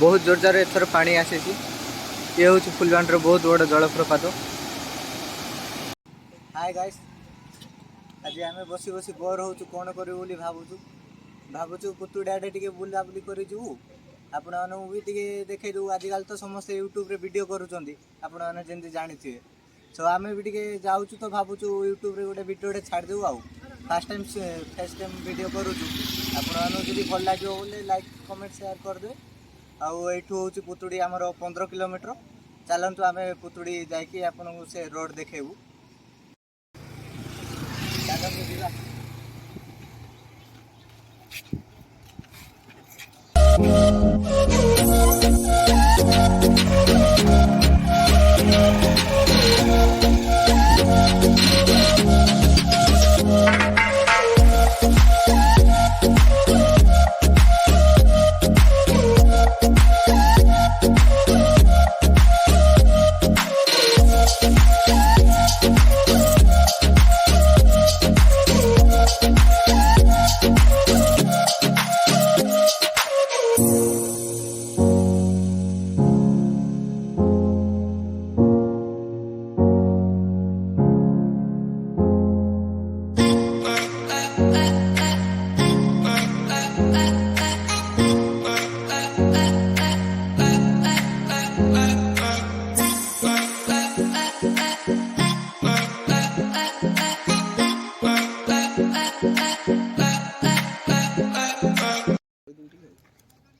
बहुत जोर जार एथर पानी आसी ये हूँ फुलबाणी बहुत बड़ जलप्रपात। हाय गाइस, आज आम बसी बसी बोर हो कौन करूँ बोली भावुँ पुतुड़ी आड़े टे बुला बुली कर आपण भी टे देखई दू। आजकल तो समस्त यूट्यूब रे वीडियो करूँ आपण मैंने जानी थे। सो आम भी टे जाऊँ तो भावुँ यूट्यूब रे गोटे वीडियो छाड़देव। आउ फास्ट टाइम वीडियो करूँ आपण जी भल लगे बोले लाइक कमेंट शेयर करदे। आठू हूँ पुतुड़ी आमर 15 किलोमीटर। चलतु आम पुतुड़ी जाकि आपको से रोड देखेबू।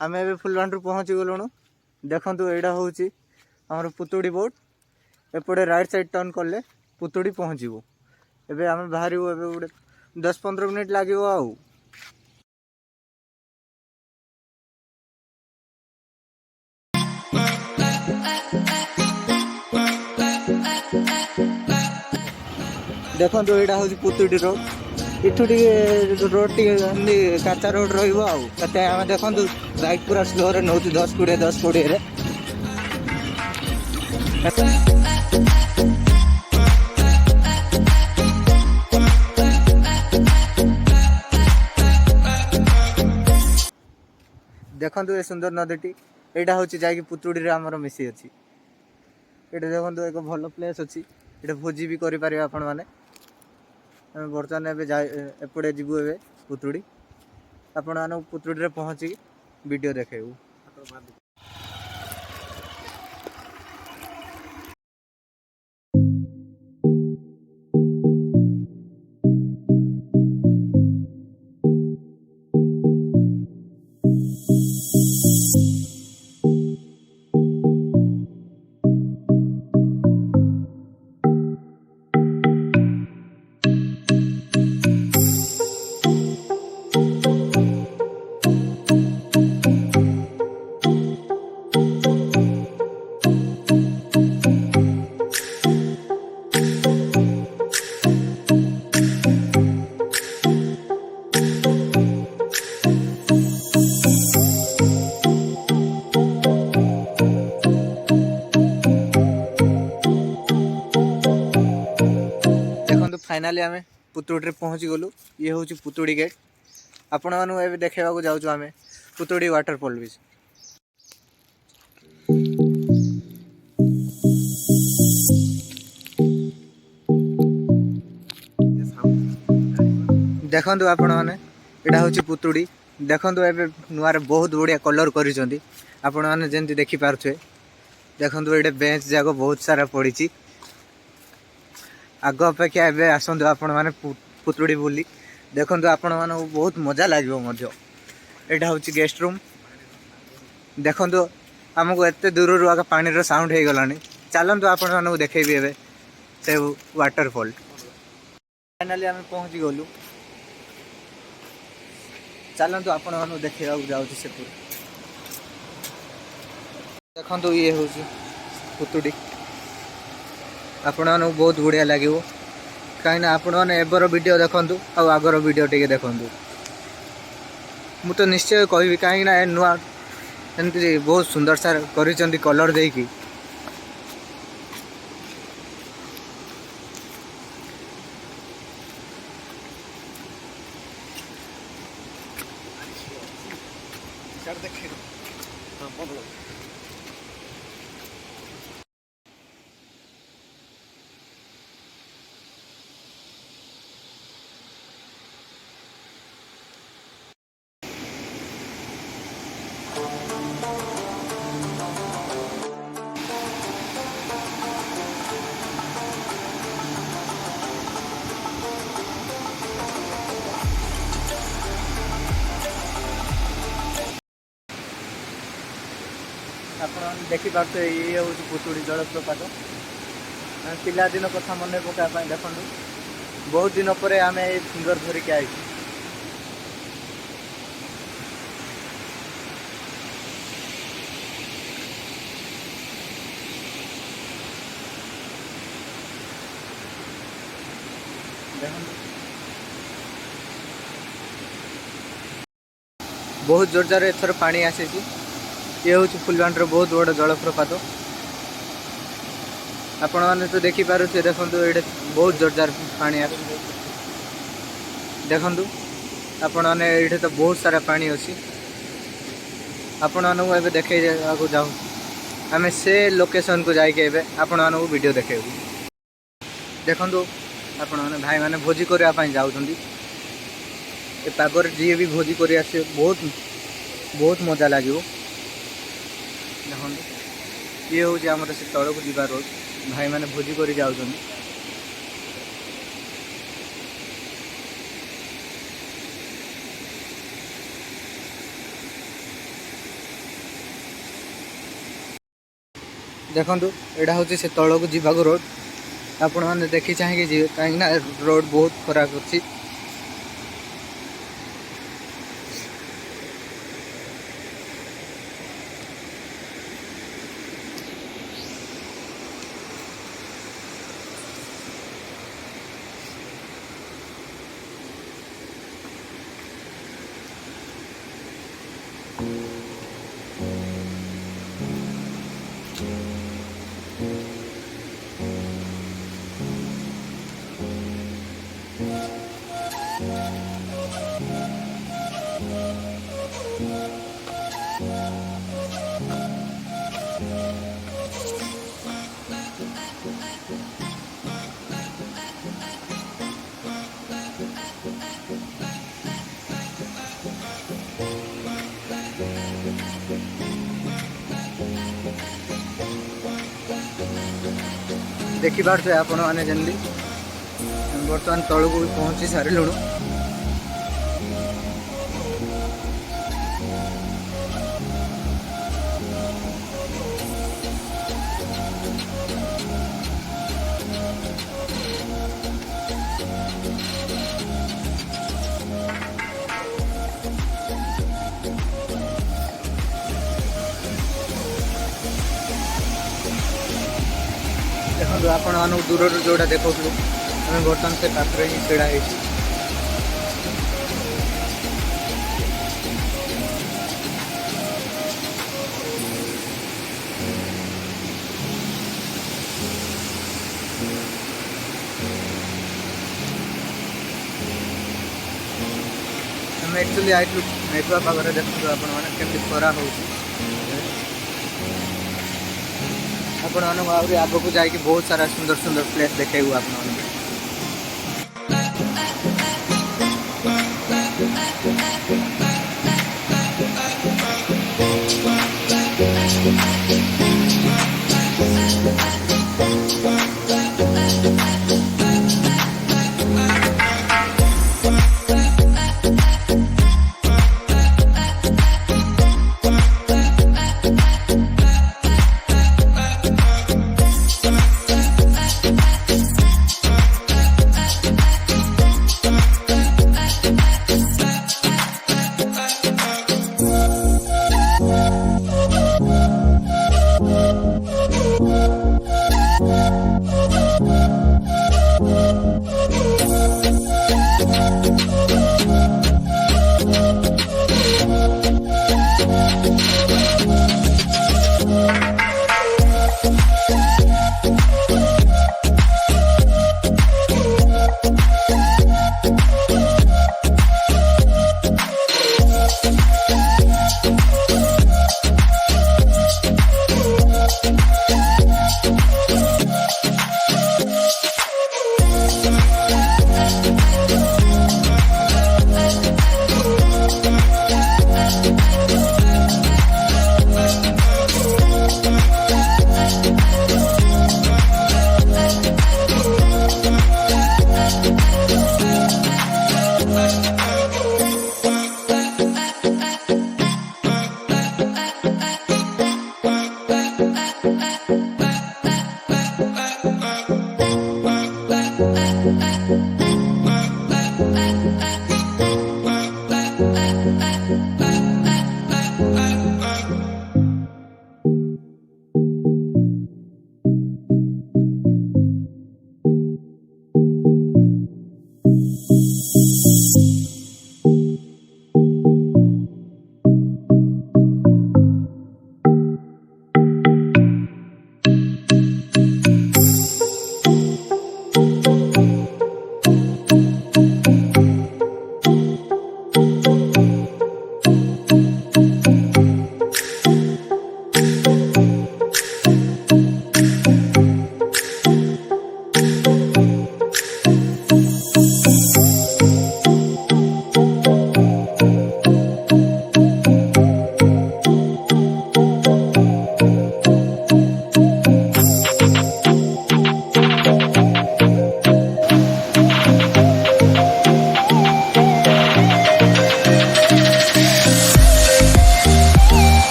आम ए फुलबाणी पहुँची गलुणु। देखु यहाँ हूँ आम पुतुड़ी बोट। एपटे राइट साइड टर्न कले पुतुड़ी पहुँचू। एबे आम बाहर गोटे 10-15 मिनिट लगे। आउ देखो यहाँ हूँ पुतुड़ी रोड। इठू टे रोड टे काचा रोड रहा। देखो बाइक पूरा स्लो रे नौ 10-20 रे। देखो ये सुंदर नदी यहाँ हूँ जा पुतुड़ी आमर मिसी अच्छी। ये देखो एक भल प्लेस अच्छी। ये भोजी भी करें आपण मैंने। बर्तमान एपटे जीवु ए पुतुड़ी। आपण मैंने पुतुड़ी पहुँची वीडियो देखेबू। फाइनाली आम पुतुड़ी पहुँची गलु। ये हूँ पुतुड़ी गेट। आपण मैंने देखा जाऊँ आम पुतुड़ी वाटरफॉल भी। देखु आपण मैंने यहाँ हूँ पुतुड़ी। देखु ए नुआर बहुत बढ़िया कलर कर आपण मैंने जमी देखिपे। देखु ये बेंच जाक बहुत सारा पड़ी। आग अपेक्षा एवं आसतु आपण मैंने पुतुड़ी बुली देखु। आपण मानक बहुत मजा लगे। यहाँ हूँ गेस्ट रूम। देखु आमको एत दूर आगे पानी साउंड हो गलानी। चलतु आपण मानक देखेबी एवं से वाटरफॉल। फाइनाली आम पहुँची गलु। चलतु आपण मानक देखा जाऊँ से देखु। ये हूँ पुतुड़ी। आपण मानक बहुत बढ़िया लगे कहीं आपण मैंने एबर वीडियो देखु आगर वीडियो टे देखु। मु तो निश्चय कहबी कहीं नुआ एमती बहुत सुंदर सार कर कलर देकी। ଆପଣ ଦେଖିପାରୁଥିବେ ଇଏ ହେଉଛି ପୁତୁଡ଼ି ଜଳପ୍ରପାତ। ପିଲାଦିନ କଥା ମନେ ପକାଇବା ପାଇଁ ଦେଖନ୍ତୁ, ବହୁତ ଦିନ ପରେ ଆମେ ଏଇ ଫିଙ୍ଗର ଧରିକି ଆଇଛୁ। ଦେଖନ୍ତୁ ବହୁତ ଜୋରଜାରେ ଏଥର ପାଣି ଆସିଛି। ଇଏ ହେଉଛି ଫୁଲବାଣୀର ବହୁତ ବଡ଼ ଜଳପ୍ରପାତ। ଆପଣମାନେ ତ ଦେଖିପାରୁଥିବେ, ଦେଖନ୍ତୁ ଏଇଠି ବହୁତ ଜୋରଜାରେ ପାଣି ଆସୁଛି। ଦେଖନ୍ତୁ ଆପଣମାନେ ଏଇଠି ତ ବହୁତ ସାରା ପାଣି ଅଛି। ଆପଣମାନଙ୍କୁ ଏବେ ଦେଖେଇବାକୁ ଯାଉଛୁ, ଆମେ ସେ ଲୋକେସନକୁ ଯାଇକି ଏବେ ଆପଣମାନଙ୍କୁ ଭିଡ଼ିଓ ଦେଖେଇବୁ। ଦେଖନ୍ତୁ ଆପଣମାନେ ଭାଇମାନେ ଭୋଜି କରିବା ପାଇଁ ଯାଉଛନ୍ତି। ଏ ପାଗରେ ଯିଏ ବି ଭୋଜି କରି ଆସିବେ ବହୁତ ମଜା ଲାଗିବ। ଦେଖନ୍ତୁ ଇଏ ହେଉଛି ଆମର ସେ ତଳକୁ ଯିବା ରୋଡ଼। ଭାଇମାନେ ଭୋଜି କରି ଯାଉଛନ୍ତି। ଦେଖନ୍ତୁ ଏଇଟା ହେଉଛି ସେ ତଳକୁ ଯିବାକୁ ରୋଡ଼। ଆପଣମାନେ ଦେଖି ଚାହିଁକି ଯିବେ, କାହିଁକିନା ରୋଡ଼ ବହୁତ ଖରାପ ଅଛି। ଦେଖିପାରୁଥିବେ ଆପଣମାନେ ଯେମିତି ବର୍ତ୍ତମାନ ତଳକୁ ବି ପହଞ୍ଚି ସାରିଲୁଣୁ। ଦେଖନ୍ତୁ ଆପଣମାନଙ୍କୁ ଦୂରରୁ ଯେଉଁଟା ଦେଖାଉଥିଲୁ, ଆମେ ବର୍ତ୍ତମାନ ସେ ପାଖରେ ହିଁ ଛିଡ଼ା ହେଇଛୁ। ଆମେ ଆକ୍ଚୁଆଲି ଆଇଥିଲୁ ମେଘୁଆ ପାଗରେ। ଦେଖନ୍ତୁ ଆପଣମାନେ କେମିତି ଖରା ହେଉଛି। ଆପଣମାନଙ୍କୁ ଆହୁରି ଆଗକୁ ଯାଇକି ବହୁତ ସାରା ସୁନ୍ଦର ସୁନ୍ଦର ପ୍ଲେସ୍ ଦେଖେଇବୁ ଆପଣମାନଙ୍କୁ।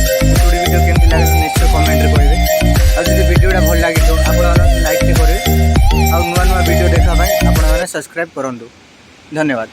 ପୁତୁଡ଼ି ଭିଡ଼ିଓ କେମିତି ଲାଗେ ନିଶ୍ଚୟ କମେଣ୍ଟରେ କହିବେ। ଆଉ ଯଦି ଭିଡ଼ିଓଟା ଭଲ ଲାଗେ ତ ଆପଣମାନେ ଲାଇକ୍ଟେ କରିବେ। ଆଉ ନୂଆ ନୂଆ ଭିଡ଼ିଓ ଦେଖିବା ପାଇଁ ଆପଣମାନେ ସବସ୍କ୍ରାଇବ୍ କରନ୍ତୁ। ଧନ୍ୟବାଦ।